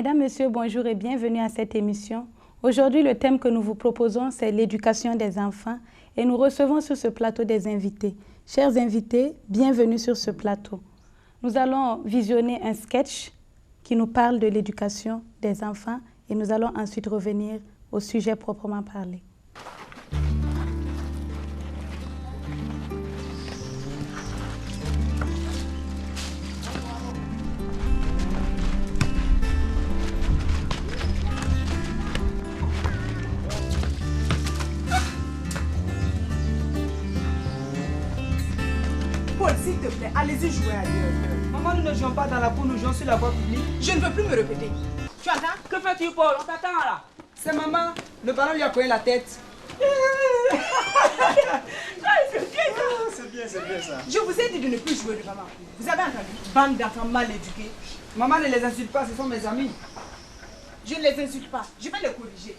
Mesdames, Messieurs, bonjour et bienvenue à cette émission. Aujourd'hui, le thème que nous vous proposons, c'est l'éducation des enfants et nous recevons sur ce plateau des invités. Chers invités, bienvenue sur ce plateau. Nous allons visionner un sketch qui nous parle de l'éducation des enfants et nous allons ensuite revenir au sujet proprement parlé. Paul, s'il te plaît, allez-y jouer ailleurs. Maman, nous ne jouons pas dans la cour, nous jouons sur la voie publique. Je ne veux plus me répéter. Tu entends? Que fais-tu, Paul? On t'attend là. C'est maman. Le ballon lui a cogné la tête. C'est bien ça. Je vous ai dit de ne plus jouer devant moi. Vous avez entendu? Bande d'enfants mal éduqués. Maman, ne les insulte pas, ce sont mes amis. Je ne les insulte pas. Je vais les corriger.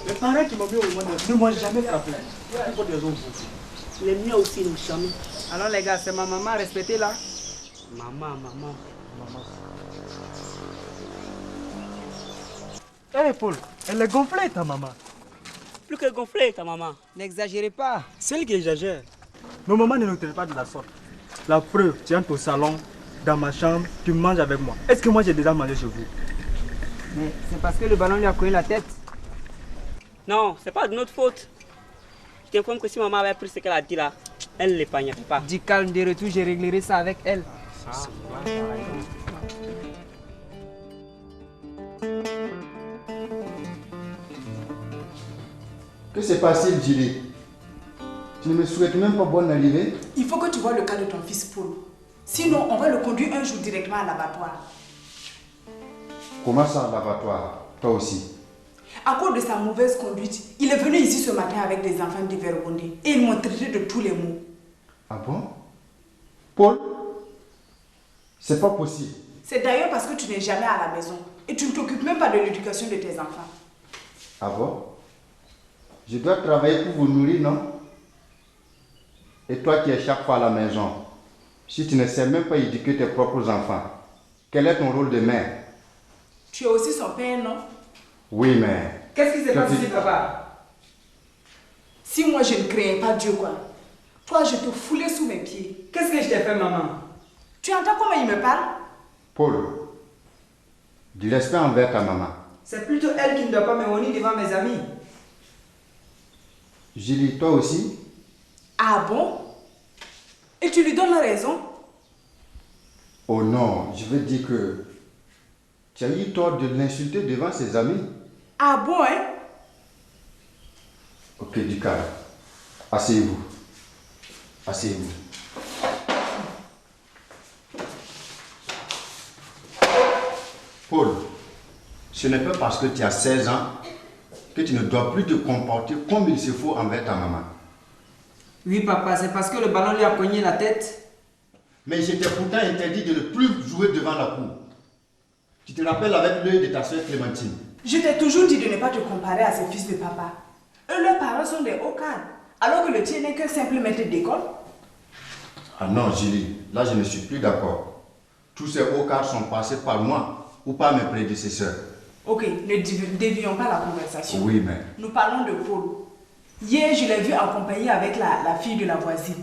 Les parents qui m'ont mis au monde ne m'ont jamais frappé. Pourquoi des autres? Les miens aussi n'ont jamais. Alors les gars, c'est ma maman, respectez-la. Maman. Hé Paul, elle est gonflée ta maman. Plus que gonflée, ta maman. N'exagérez pas. C'est elle qui exagère. Nos mamans ne nous traitent pas de la sorte. La preuve, tu entres au salon, dans ma chambre, tu manges avec moi. Est-ce que moi j'ai déjà mangé chez vous? Mais c'est parce que le ballon lui a cogné la tête. Non, c'est pas de notre faute. Je t'informe que si maman avait pris ce qu'elle a dit là, elle ne l'épargnerait pas. Dis calme, de retour, je réglerai ça avec elle. Que s'est passé, Julie? Tu ne me souhaites même pas bonne arrivée? Il faut que tu vois le cas de ton fils Paul. Sinon, on va le conduire un jour directement à l'abattoir. Comment ça, l'abattoir? Toi aussi? À cause de sa mauvaise conduite, il est venu ici ce matin avec des enfants dévergondés et ils m'ont traité de tous les maux. Ah bon? Paul? C'est pas possible. C'est d'ailleurs parce que tu n'es jamais à la maison et tu ne t'occupes même pas de l'éducation de tes enfants. Ah bon? Je dois travailler pour vous nourrir, non? Et toi qui es chaque fois à la maison, si tu ne sais même pas éduquer tes propres enfants, quel est ton rôle de mère? Tu es aussi son père, non? Oui, mais... Qu'est-ce qui s'est passé, papa? Si moi je ne craignais pas Dieu, quoi, toi je te foulais sous mes pieds. Qu'est-ce que je t'ai fait, maman? Tu entends comment il me parle? Paul, du respect envers ta maman. C'est plutôt elle qui ne doit pas me honner devant mes amis. Julie, toi aussi? Ah bon? Et tu lui donnes raison? Oh non, je veux dire que tu as eu tort de l'insulter devant ses amis. Ah bon, hein? Ok, du calme. Asseyez-vous. Asseyez-vous. Paul, ce n'est pas parce que tu as 16 ans que tu ne dois plus te comporter comme il se faut envers ta maman. Oui, papa, c'est parce que le ballon lui a cogné la tête. Mais je t'ai pourtant interdit de ne plus jouer devant la cour. Tu te rappelles avec l'œil de ta soeur Clémentine. Je t'ai toujours dit de ne pas te comparer à ces fils de papa. Eux, leurs parents sont des hauts cadres, alors que le tien n'est qu'un simple maître d'école. Ah non, Julie, là je ne suis plus d'accord. Tous ces hauts cadres sont passés par moi ou par mes prédécesseurs. Ok, ne dévions pas la conversation. Oui, mais... Nous parlons de Paul. Hier, je l'ai vu en compagnie avec la fille de la voisine.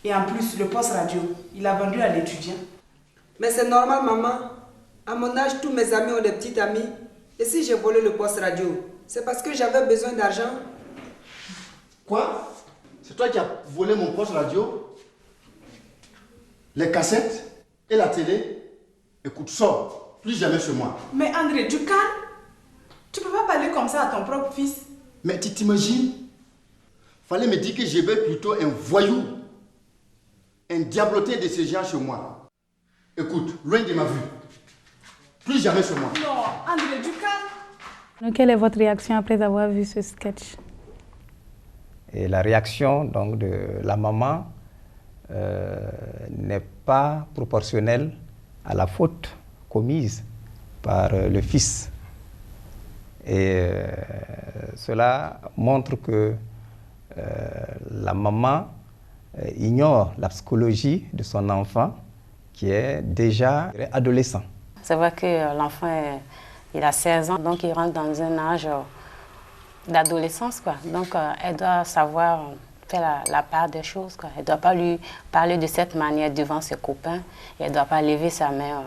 Et en plus, le poste radio, il a vendu à l'étudiant. Mais c'est normal, maman. À mon âge, tous mes amis ont des petites amies. Et si j'ai volé le poste radio, c'est parce que j'avais besoin d'argent. Quoi? C'est toi qui as volé mon poste radio? Les cassettes et la télé? Écoute, sors, plus jamais chez moi. Mais André, tu calmes? Tu peux pas parler comme ça à ton propre fils. Mais tu t'imagines? Fallait me dire que je vais plutôt un voyou, un diablotin de ces gens chez moi. Écoute, loin de ma vue. Plus jamais chez moi. Non, André, tu calmes? Donc, quelle est votre réaction après avoir vu ce sketch? Et la réaction donc, de la maman n'est pas proportionnelle à la faute commise par le fils. Et cela montre que la maman ignore la psychologie de son enfant qui est déjà adolescent. C'est vrai que l'enfant, il a 16 ans, donc il rentre dans un âge d'adolescence, quoi. Donc, elle doit savoir faire la part des choses, quoi. Elle ne doit pas lui parler de cette manière devant ses copains. Et elle ne doit pas lever sa main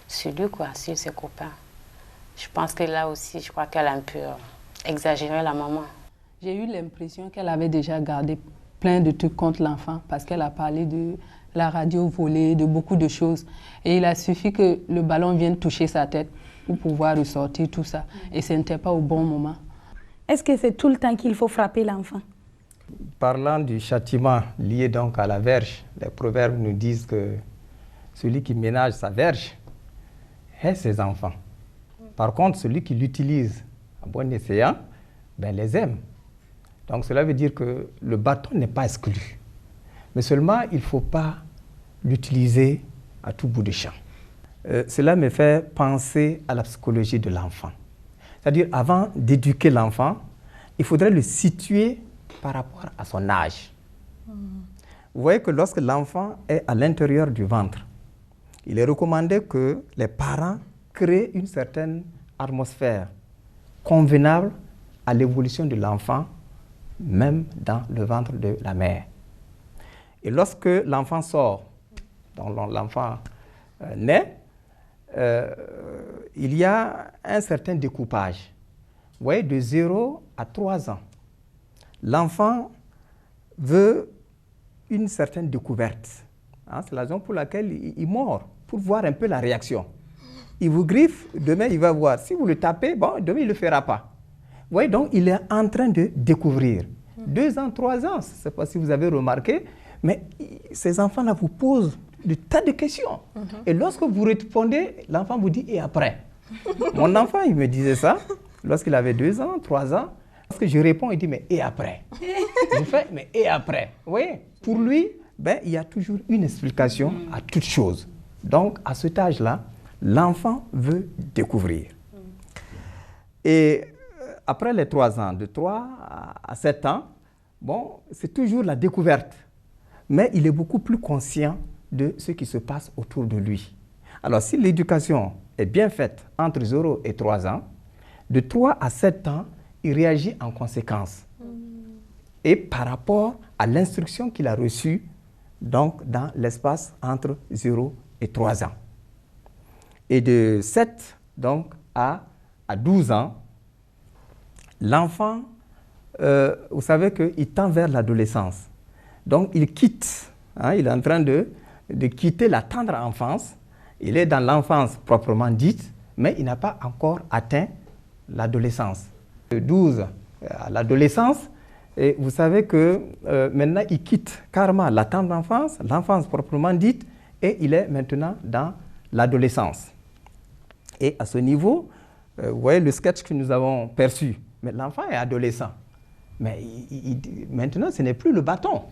sur lui, quoi, sur ses copains. Je pense que là aussi, je crois qu'elle a un peu exagéré, la maman. J'ai eu l'impression qu'elle avait déjà gardé plein de trucs contre l'enfant parce qu'elle a parlé de la radio volée, de beaucoup de choses. Et il a suffi que le ballon vienne toucher sa tête pour pouvoir ressortir tout ça. Et ce n'était pas au bon moment. Est-ce que c'est tout le temps qu'il faut frapper l'enfant? Parlant du châtiment lié donc à la verge, les proverbes nous disent que celui qui ménage sa verge est ses enfants. Par contre, celui qui l'utilise à bon escient, ben, les aime. Donc cela veut dire que le bâton n'est pas exclu. Mais seulement, il ne faut pas l'utiliser à tout bout de champ. Cela me fait penser à la psychologie de l'enfant. C'est-à-dire, avant d'éduquer l'enfant, il faudrait le situer par rapport à son âge. Vous voyez que lorsque l'enfant est à l'intérieur du ventre, il est recommandé que les parents créent une certaine atmosphère convenable à l'évolution de l'enfant, même dans le ventre de la mère. Et lorsque l'enfant sort, donc l'enfant naît, il y a un certain découpage. Vous voyez, de 0 à 3 ans, l'enfant veut une certaine découverte. Hein, c'est la raison pour laquelle il mord, pour voir un peu la réaction. Il vous griffe, demain il va voir. Si vous le tapez, bon, demain il ne le fera pas. Vous voyez, donc il est en train de découvrir. 2 ans, 3 ans, je ne sais pas si vous avez remarqué, mais ces enfants-là vous posent des tas de questions. Et lorsque vous répondez, l'enfant vous dit « et après ?» Mon enfant, il me disait ça lorsqu'il avait 2 ans, 3 ans. Lorsque je réponds, il dit « mais et après ?» Je fais « mais et après ?» Vous voyez, pour lui, ben, il y a toujours une explication à toute chose. Donc, à cet âge-là, l'enfant veut découvrir. Et après les 3 ans, de 3 à 7 ans, bon, c'est toujours la découverte. Mais il est beaucoup plus conscient de ce qui se passe autour de lui. Alors, si l'éducation est bien faite entre 0 et 3 ans, de 3 à 7 ans, il réagit en conséquence. Et par rapport à l'instruction qu'il a reçue donc, dans l'espace entre 0 et 3 ans. Et de 7 donc, à 12 ans, l'enfant, vous savez qu'il tend vers l'adolescence. Donc, il quitte, hein, il est en train de quitter la tendre enfance. Il est dans l'enfance proprement dite, mais il n'a pas encore atteint l'adolescence. De 12 à l'adolescence, et vous savez que maintenant, il quitte carrément la tendre enfance, l'enfance proprement dite, et il est maintenant dans l'adolescence. Et à ce niveau, vous voyez le sketch que nous avons perçu, mais l'enfant est adolescent. Mais maintenant, ce n'est plus le bâton.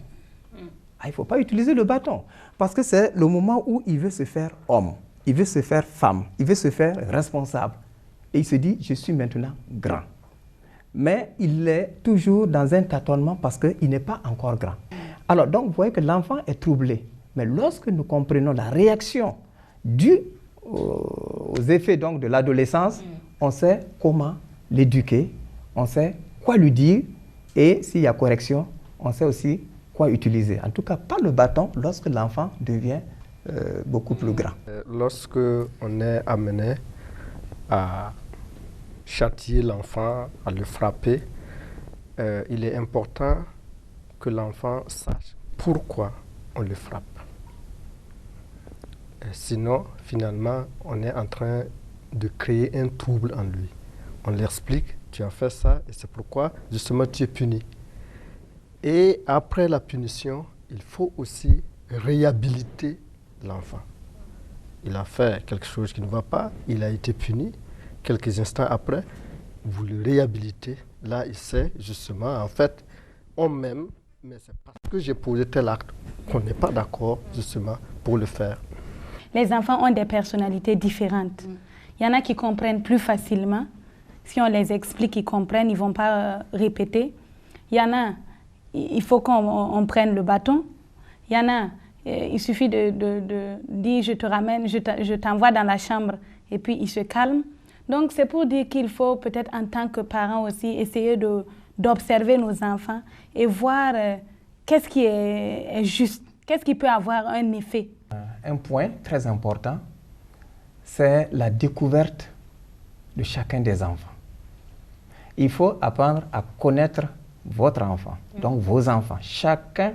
Il ne faut pas utiliser le bâton, parce que c'est le moment où il veut se faire homme, il veut se faire femme, il veut se faire responsable. Et il se dit, je suis maintenant grand. Mais il est toujours dans un tâtonnement parce qu'il n'est pas encore grand. Alors, donc, vous voyez que l'enfant est troublé. Mais lorsque nous comprenons la réaction due aux effets donc, de l'adolescence, on sait comment l'éduquer, on sait quoi lui dire, et s'il y a correction, on sait aussi quoi utiliser. En tout cas, pas le bâton lorsque l'enfant devient beaucoup plus grand. Lorsque on est amené à châtier l'enfant, à le frapper, il est important que l'enfant sache pourquoi on le frappe. Sinon, finalement, on est en train de créer un trouble en lui. On l'explique, tu as fait ça et c'est pourquoi justement tu es puni. Et après la punition, il faut aussi réhabiliter l'enfant. Il a fait quelque chose qui ne va pas, il a été puni. Quelques instants après, vous le réhabilitez. Là, il sait justement, en fait, on m'aime, mais c'est parce que j'ai posé tel acte qu'on n'est pas d'accord justement pour le faire. Les enfants ont des personnalités différentes. Il y en a qui comprennent plus facilement. Si on les explique, ils comprennent, ils ne vont pas répéter. Il y en a, il faut qu'on prenne le bâton. Il y en a, il suffit de dire je te ramène, je t'envoie dans la chambre et puis il se calme. Donc c'est pour dire qu'il faut peut-être en tant que parents aussi essayer d'observer nos enfants et voir qu'est-ce qui est juste, qu'est-ce qui peut avoir un effet. Un point très important, c'est la découverte de chacun des enfants. Il faut apprendre à connaître votre enfant, donc vos enfants, chacun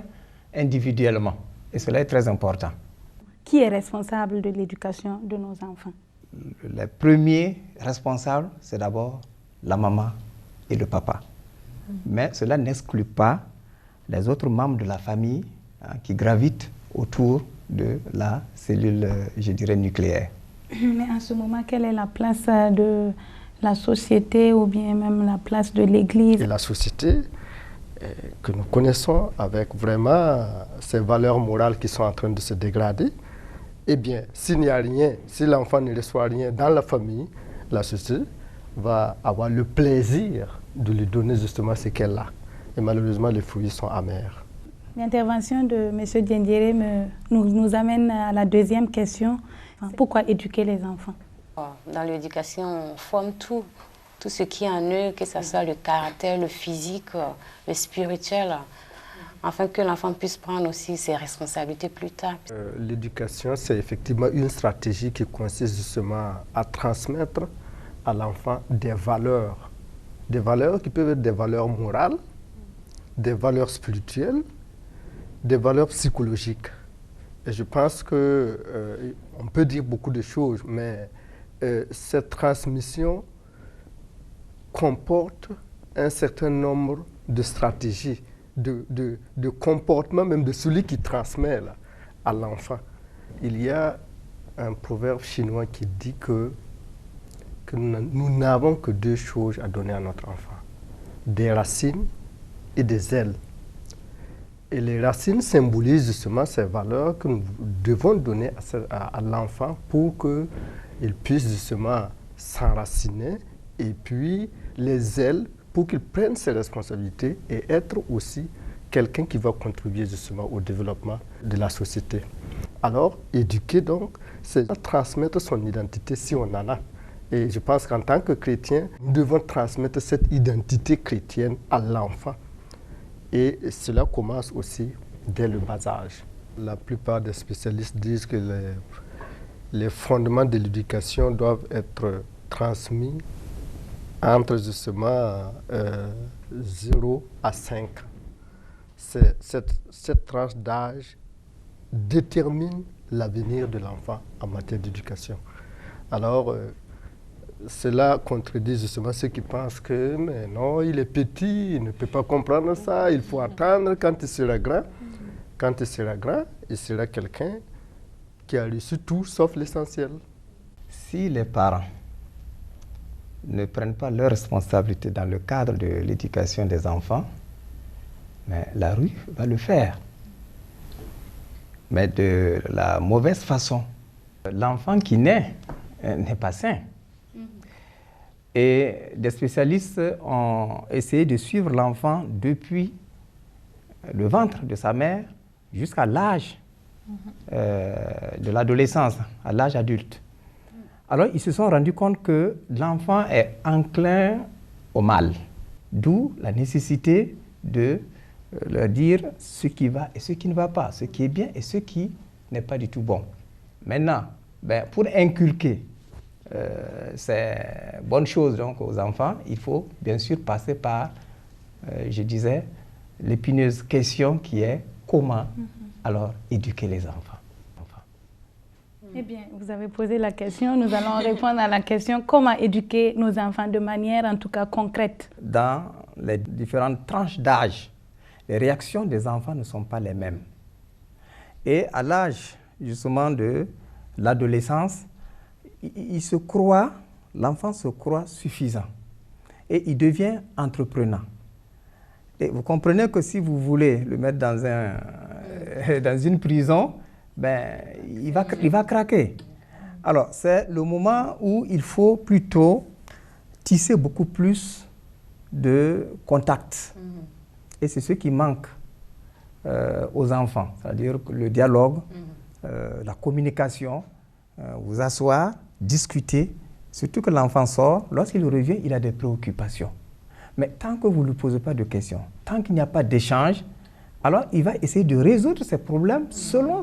individuellement. Et cela est très important. Qui est responsable de l'éducation de nos enfants? Le premier responsable, c'est d'abord la maman et le papa. Mais cela n'exclut pas les autres membres de la famille qui gravitent autour de la cellule, je dirais, nucléaire. Mais en ce moment, quelle est la place de la société ou bien même la place de l'Église? Et la société que nous connaissons avec vraiment ces valeurs morales qui sont en train de se dégrader, eh bien, s'il n'y a rien, si l'enfant ne reçoit rien dans la famille, la société va avoir le plaisir de lui donner justement ce qu'elle a. Et malheureusement, les fruits sont amers. L'intervention de M. Diendéré nous amène à la deuxième question. Pourquoi éduquer les enfants? Dans l'éducation, on forme tout ce qui est en eux, que ce soit le caractère, le physique, le spirituel, afin que l'enfant puisse prendre aussi ses responsabilités plus tard. L'éducation, c'est effectivement une stratégie qui consiste justement à transmettre à l'enfant des valeurs qui peuvent être des valeurs morales, des valeurs spirituelles, des valeurs psychologiques. Et je pense qu'on peut dire beaucoup de choses, mais cette transmission comporte un certain nombre de stratégies, de comportements, même de celui qui transmet là, à l'enfant. Il y a un proverbe chinois qui dit que nous n'avons que deux choses à donner à notre enfant, des racines et des ailes. Et les racines symbolisent justement ces valeurs que nous devons donner à l'enfant pour qu'il puisse justement s'enraciner, et puis les ailes pour qu'il prenne ses responsabilités et être aussi quelqu'un qui va contribuer justement au développement de la société. Alors, éduquer donc, c'est transmettre son identité si on en a. Et je pense qu'en tant que chrétien, nous devons transmettre cette identité chrétienne à l'enfant. Et cela commence aussi dès le bas âge. La plupart des spécialistes disent que les fondements de l'éducation doivent être transmis entre justement 0 à 5 ans. Cette tranche d'âge détermine l'avenir de l'enfant en matière d'éducation. Alors, cela contredit justement ceux qui pensent que mais non, il est petit, il ne peut pas comprendre ça, il faut attendre quand il sera grand. Quand il sera grand, il sera quelqu'un qui a reçu tout sauf l'essentiel. Si les parents ne prennent pas leurs responsabilités dans le cadre de l'éducation des enfants, mais la rue va le faire. Mais de la mauvaise façon. L'enfant qui naît n'est pas sain. Et des spécialistes ont essayé de suivre l'enfant depuis le ventre de sa mère jusqu'à l'âge de l'adolescence, à l'âge adulte. Alors, ils se sont rendus compte que l'enfant est enclin au mal, d'où la nécessité de leur dire ce qui va et ce qui ne va pas, ce qui est bien et ce qui n'est pas du tout bon. Maintenant, pour inculquer ces bonnes choses donc, aux enfants, il faut bien sûr passer par, je disais, l'épineuse question qui est comment alors éduquer les enfants. Eh bien, vous avez posé la question, nous allons répondre à la question comment éduquer nos enfants de manière en tout cas concrète. Dans les différentes tranches d'âge, les réactions des enfants ne sont pas les mêmes. Et à l'âge justement de l'adolescence, l'enfant se croit suffisant et il devient entreprenant. Et vous comprenez que si vous voulez le mettre dans une prison, il va craquer. Alors, c'est le moment où il faut plutôt tisser beaucoup plus de contacts. Et c'est ce qui manque aux enfants, c'est-à-dire le dialogue, la communication, vous asseoir, discuter, surtout que l'enfant sort, lorsqu'il revient, il a des préoccupations. Mais tant que vous ne lui posez pas de questions, tant qu'il n'y a pas d'échange, alors il va essayer de résoudre ses problèmes selon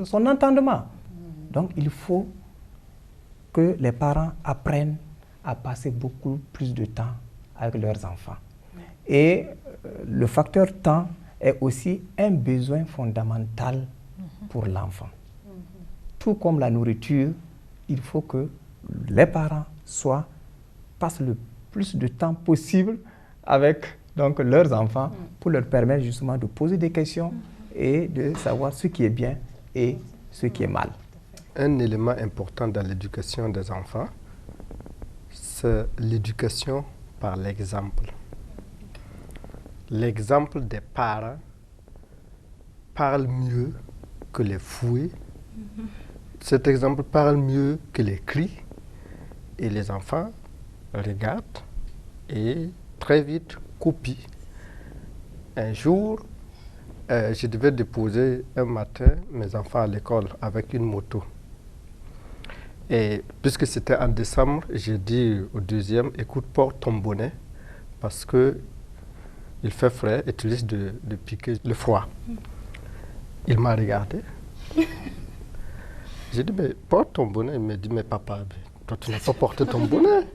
son entendement. Donc il faut que les parents apprennent à passer beaucoup plus de temps avec leurs enfants. Et le facteur temps est aussi un besoin fondamental pour l'enfant. Tout comme la nourriture, il faut que les parents passent le plus de temps possible avec donc, leurs enfants pour leur permettre justement de poser des questions et de savoir ce qui est bien et ce qui est mal. Un élément important dans l'éducation des enfants, c'est l'éducation par l'exemple. L'exemple des parents parle mieux que les fouets. Cet exemple parle mieux que les cris. Et les enfants regardent et très vite copient. Un jour, je devais déposer un matin mes enfants à l'école avec une moto. Et puisque c'était en décembre, j'ai dit au deuxième, écoute, porte ton bonnet parce que il fait frais et tu risques de piquer le froid. Il m'a regardé. J'ai dit, mais porte ton bonnet. Il m'a dit, mais papa, toi tu n'as pas porté ton bonnet.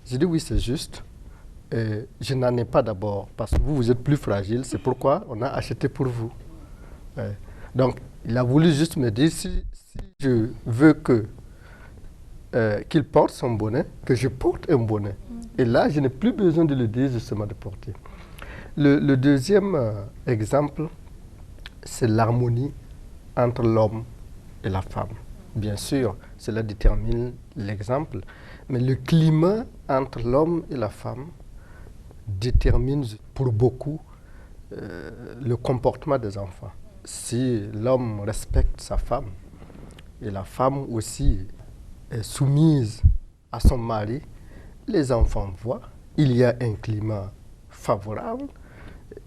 J'ai dit, oui, c'est juste. Je n'en ai pas d'abord parce que vous êtes plus fragile, c'est pourquoi on a acheté pour vous. Donc, il a voulu juste me dire, si je veux qu'il porte son bonnet, que je porte un bonnet. Et là, je n'ai plus besoin de le dire justement de porter. Le deuxième exemple, c'est l'harmonie entre l'homme et la femme. Bien sûr, cela détermine l'exemple, mais le climat entre l'homme et la femme détermine pour beaucoup le comportement des enfants. Si l'homme respecte sa femme et la femme aussi est soumise à son mari, les enfants voient, il y a un climat favorable,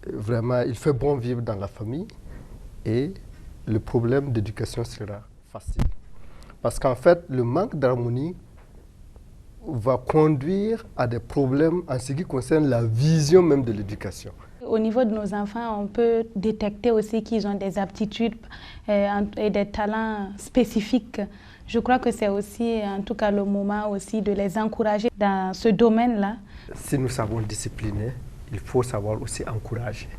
vraiment il fait bon vivre dans la famille et le problème d'éducation sera facile. Parce qu'en fait, le manque d'harmonie va conduire à des problèmes en ce qui concerne la vision même de l'éducation. Au niveau de nos enfants, on peut détecter aussi qu'ils ont des aptitudes et des talents spécifiques. Je crois que c'est aussi, en tout cas, le moment aussi de les encourager dans ce domaine-là. Si nous savons discipliner, il faut savoir aussi encourager.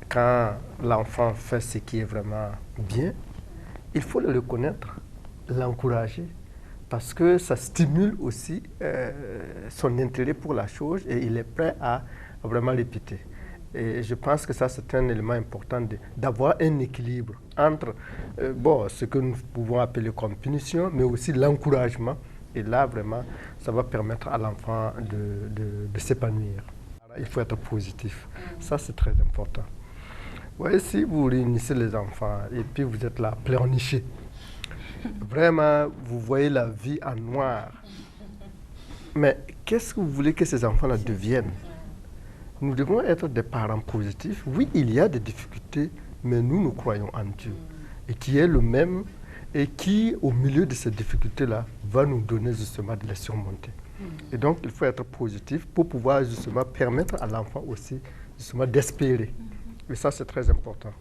Quand l'enfant fait ce qui est vraiment bien, il faut le reconnaître, l'encourager, parce que ça stimule aussi son intérêt pour la chose et il est prêt à vraiment répéter. Et je pense que ça, c'est un élément important d'avoir un équilibre entre ce que nous pouvons appeler comme punition, mais aussi l'encouragement. Et là, vraiment, ça va permettre à l'enfant de s'épanouir. Il faut être positif. Ça, c'est très important. Ouais, si vous réunissez les enfants et puis vous êtes là, pleurnichés, vraiment, vous voyez la vie en noir. Mais qu'est-ce que vous voulez que ces enfants-là deviennent? Nous devons être des parents positifs. Oui, il y a des difficultés, mais nous croyons en Dieu. Et qui est le même et qui, au milieu de ces difficultés-là, va nous donner justement de les surmonter. Et donc, il faut être positif pour pouvoir justement permettre à l'enfant aussi justement d'espérer. Et ça, c'est très important.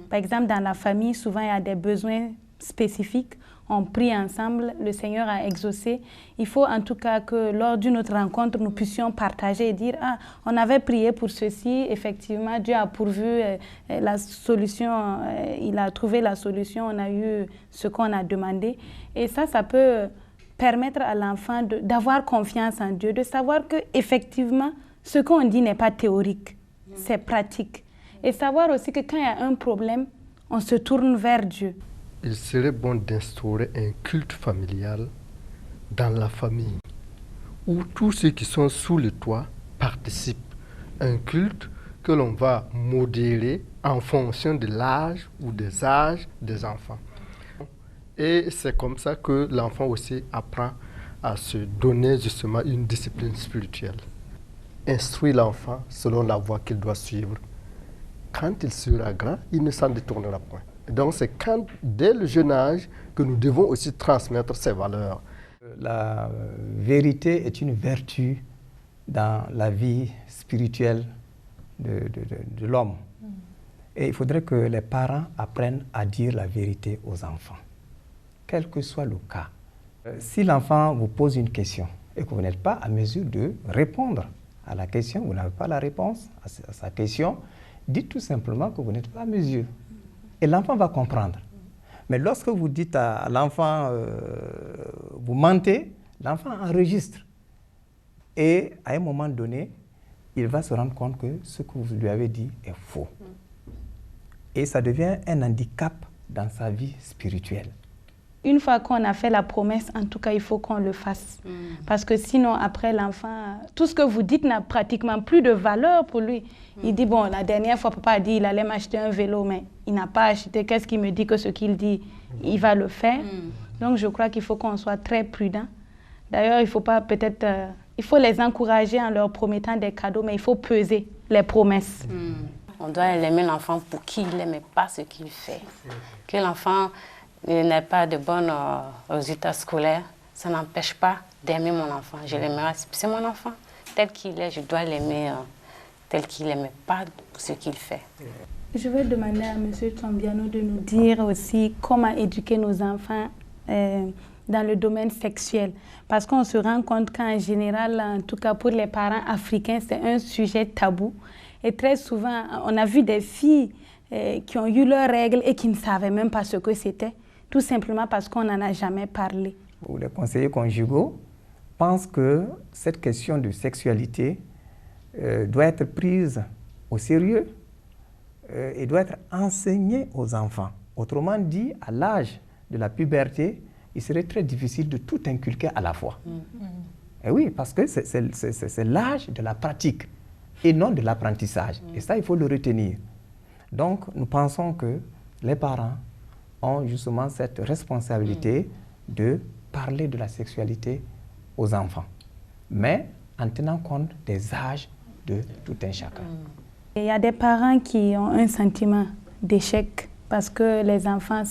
Par exemple, dans la famille, souvent, il y a des besoins spécifiques. On prie ensemble, le Seigneur a exaucé. Il faut en tout cas que lors d'une autre rencontre, nous puissions partager et dire « Ah, on avait prié pour ceci, effectivement, Dieu a pourvu la solution, il a trouvé la solution, on a eu ce qu'on a demandé. » Et ça peut permettre à l'enfant d'avoir confiance en Dieu, de savoir qu'effectivement, ce qu'on dit n'est pas théorique, c'est pratique. Et savoir aussi que quand il y a un problème, on se tourne vers Dieu. Il serait bon d'instaurer un culte familial dans la famille, où tous ceux qui sont sous le toit participent. Un culte que l'on va modérer en fonction de l'âge ou des âges des enfants. Et c'est comme ça que l'enfant aussi apprend à se donner justement une discipline spirituelle. instruit l'enfant selon la voie qu'il doit suivre. Quand il sera grand, il ne s'en détournera point. Donc c'est dès le jeune âge que nous devons aussi transmettre ces valeurs. La vérité est une vertu dans la vie spirituelle de l'homme. Et il faudrait que les parents apprennent à dire la vérité aux enfants, quel que soit le cas. Si l'enfant vous pose une question et que vous n'êtes pas à mesure de répondre à la question, vous n'avez pas la réponse à sa question, dites tout simplement que vous n'êtes pas à mesure. Et l'enfant va comprendre. Mais lorsque vous dites à l'enfant, vous mentez, l'enfant enregistre. Et à un moment donné, il va se rendre compte que ce que vous lui avez dit est faux. Et ça devient un handicap dans sa vie spirituelle. Une fois qu'on a fait la promesse, en tout cas, il faut qu'on le fasse. Parce que sinon, après, l'enfant, tout ce que vous dites n'a pratiquement plus de valeur pour lui. Il dit, bon, la dernière fois, papa a dit qu'il allait m'acheter un vélo, mais il n'a pas acheté. Qu'est-ce qu'il me dit que ce qu'il dit, il va le faire? Donc, je crois qu'il faut qu'on soit très prudent. D'ailleurs, il faut pas peut-être... il faut les encourager en leur promettant des cadeaux, mais il faut peser les promesses. On doit aimer l'enfant pour qui il aime et pas ce qu'il fait. Que l'enfant n'ait pas de bons résultats scolaires, ça n'empêche pas d'aimer mon enfant. Je l'aimerai, c'est mon enfant. Tel qu'il est, je dois l'aimer tel qu'il aime, pas ce qu'il fait. Je vais demander à M. Tsombiano de nous dire aussi comment éduquer nos enfants dans le domaine sexuel. Parce qu'on se rend compte qu'en général, en tout cas pour les parents africains, c'est un sujet tabou. Et très souvent, on a vu des filles qui ont eu leurs règles et qui ne savaient même pas ce que c'était, tout simplement parce qu'on n'en a jamais parlé. Les conseillers conjugaux pensent que cette question de sexualité doit être prise au sérieux et doit être enseignée aux enfants. Autrement dit, à l'âge de la puberté, il serait très difficile de tout inculquer à la fois. Et oui, parce que c'est l'âge de la pratique et non de l'apprentissage. Et ça, il faut le retenir. Donc, nous pensons que les parents ont justement cette responsabilité de parler de la sexualité aux enfants, mais en tenant compte des âges de tout un chacun. Il y a des parents qui ont un sentiment d'échec parce que les enfants,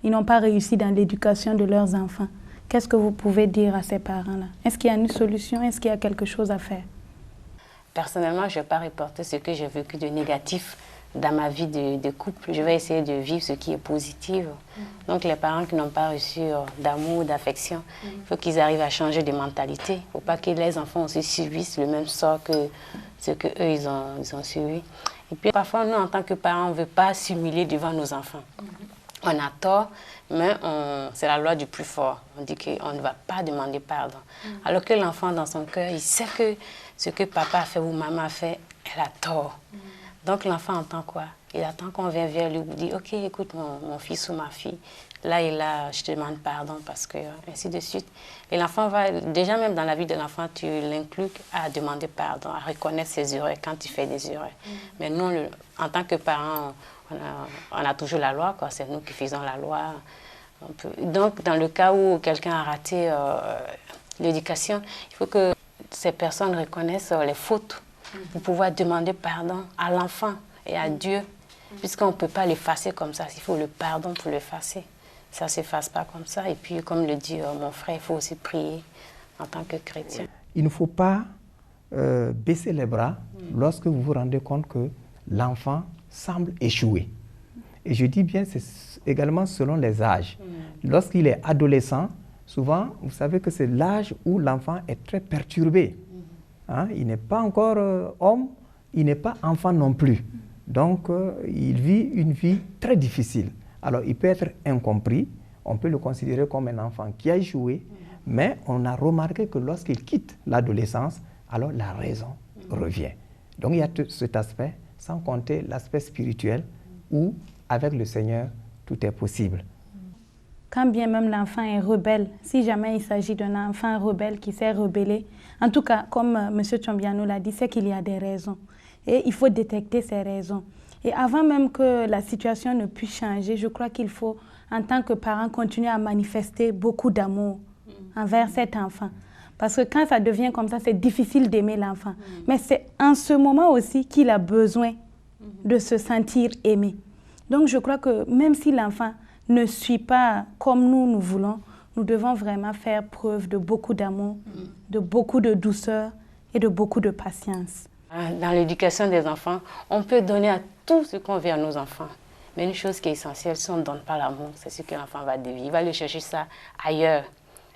ils n'ont pas réussi dans l'éducation de leurs enfants. Qu'est-ce que vous pouvez dire à ces parents-là? Est-ce qu'il y a une solution? Est-ce qu'il y a quelque chose à faire? Personnellement, je ne vais pas reporter ce que j'ai vécu de négatif dans ma vie de couple. Je vais essayer de vivre ce qui est positif. Donc les parents qui n'ont pas reçu d'amour, d'affection, il faut qu'ils arrivent à changer de mentalité. Il ne faut pas que les enfants aussi subissent le même sort que ce qu'eux, ils ont subi. Et puis parfois, nous, en tant que parents, on ne veut pas s'humilier devant nos enfants. On a tort, mais c'est la loi du plus fort. On dit qu'on ne va pas demander pardon. Alors que l'enfant, dans son cœur, il sait que ce que papa a fait ou maman a fait, elle a tort. Donc l'enfant entend quoi? Il attend qu'on vienne vers lui et dit « Ok, écoute mon fils ou ma fille, là et là, je te demande pardon parce que... » ainsi de suite. Et l'enfant va... Déjà même dans la vie de l'enfant, tu l'inclus à demander pardon, à reconnaître ses erreurs quand il fait des erreurs. Mais nous, en tant que parents, on a toujours la loi, quoi. C'est nous qui faisons la loi. Donc dans le cas où quelqu'un a raté l'éducation, il faut que ces personnes reconnaissent les fautes pour pouvoir demander pardon à l'enfant et à Dieu, puisqu'on ne peut pas l'effacer comme ça. Il faut le pardon pour l'effacer. Ça ne s'efface pas comme ça. Et puis, comme le dit mon frère, il faut aussi prier en tant que chrétien. Il ne faut pas baisser les bras lorsque vous vous rendez compte que l'enfant semble échouer. Et je dis bien, c'est également selon les âges. Lorsqu'il est adolescent, souvent, vous savez que c'est l'âge où l'enfant est très perturbé. Hein? Il n'est pas encore homme, il n'est pas enfant non plus. Donc, il vit une vie très difficile. Alors, il peut être incompris, on peut le considérer comme un enfant qui a échoué, mais on a remarqué que lorsqu'il quitte l'adolescence, alors la raison revient. Donc, il y a cet aspect, sans compter l'aspect spirituel, où, avec le Seigneur, tout est possible. Quand bien même l'enfant est rebelle, si jamais il s'agit d'un enfant rebelle qui s'est rebellé, en tout cas, comme M. Tsombiano l'a dit, c'est qu'il y a des raisons. Et il faut détecter ces raisons. Et avant même que la situation ne puisse changer, je crois qu'il faut, en tant que parent, continuer à manifester beaucoup d'amour envers cet enfant. Parce que quand ça devient comme ça, c'est difficile d'aimer l'enfant. Mais c'est en ce moment aussi qu'il a besoin de se sentir aimé. Donc je crois que même si l'enfant ne suit pas comme nous voulons, nous devons vraiment faire preuve de beaucoup d'amour, de beaucoup de douceur et de beaucoup de patience. Dans l'éducation des enfants, on peut donner à tout ce qu'on veut à nos enfants. Mais une chose qui est essentielle, si on ne donne pas l'amour, c'est ce que l'enfant va dévier. Il va aller chercher ça ailleurs.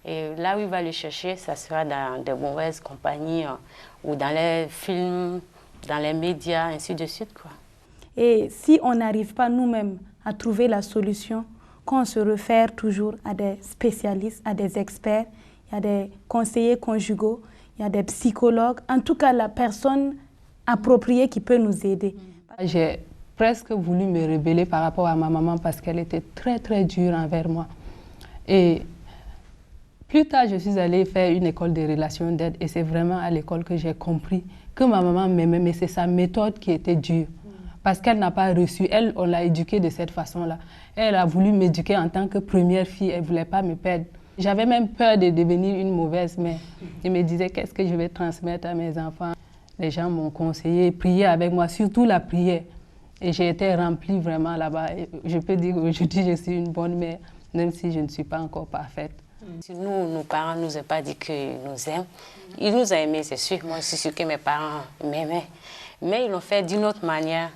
Et là où il va aller chercher, ça sera dans de mauvaises compagnies ou dans les films, dans les médias, ainsi de suite, quoi. Et si on n'arrive pas nous-mêmes à trouver la solution, qu'on se réfère toujours à des spécialistes, à des experts, il y a des conseillers conjugaux, il y a des psychologues, en tout cas la personne appropriée qui peut nous aider. J'ai presque voulu me rebeller par rapport à ma maman parce qu'elle était très très dure envers moi. Et plus tard, je suis allée faire une école de relations d'aide et c'est vraiment à l'école que j'ai compris que ma maman m'aimait, mais c'est sa méthode qui était dure. Parce qu'elle n'a pas reçu, elle, on l'a éduquée de cette façon-là. Elle a voulu m'éduquer en tant que première fille, elle ne voulait pas me perdre. J'avais même peur de devenir une mauvaise mère. Je me disais, qu'est-ce que je vais transmettre à mes enfants? Les gens m'ont conseillé, prier avec moi, surtout la prière. Et j'ai été remplie vraiment là-bas. Et je peux dire qu'aujourd'hui, je suis une bonne mère, même si je ne suis pas encore parfaite. Si nous, nos parents ne nous ont pas dit qu'ils nous aiment, ils nous ont aimés, c'est sûr. Moi, je suis sûre que mes parents m'aimaient. Mais ils l'ont fait d'une autre manière.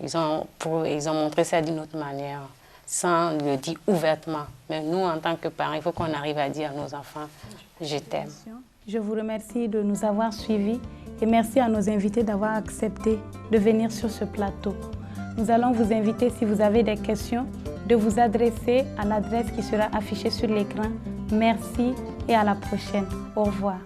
Ils ont montré ça d'une autre manière, sans le dire ouvertement. Mais nous, en tant que parents, il faut qu'on arrive à dire à nos enfants, je t'aime. Je vous remercie de nous avoir suivis et merci à nos invités d'avoir accepté de venir sur ce plateau. Nous allons vous inviter, si vous avez des questions, de vous adresser à l'adresse qui sera affichée sur l'écran. Merci et à la prochaine. Au revoir.